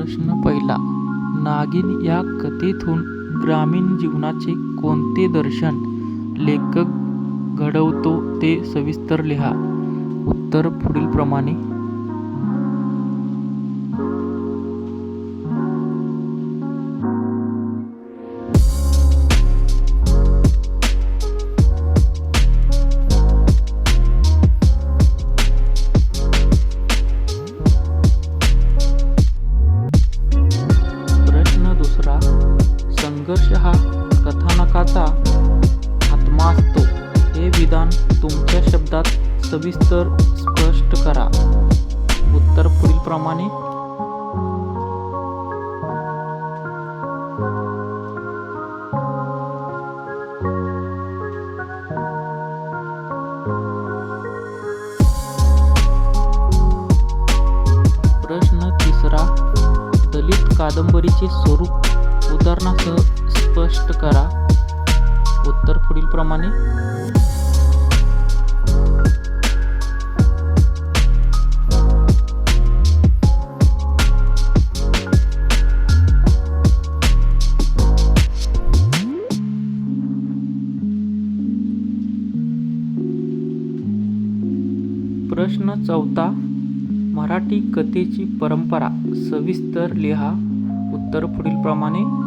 प्रश्न पहिला. नागिन या कथेतून ग्रामीण जीवनाचे कोणते दर्शन लेखक घडवतो ते सविस्तर लिहा. उत्तर पुढीलप्रमाणे. प्रश्न दुसरा. संघर्ष हा कथानकाचा आत्मा असतो, हे विधान तुमच्या शब्दात सविस्तर स्पष्ट करा. उत्तर पुढीलप्रमाणे. प्रश्न तिसरा. दलित कादंबरीचे स्वरूप उदाहरणासह स्पष्ट करा. उत्तर पुढीलप्रमाणे. प्रश्न चौथा. मराठी कथेची परंपरा सविस्तर लिहा. उत्तर पुढीलप्रमाणे.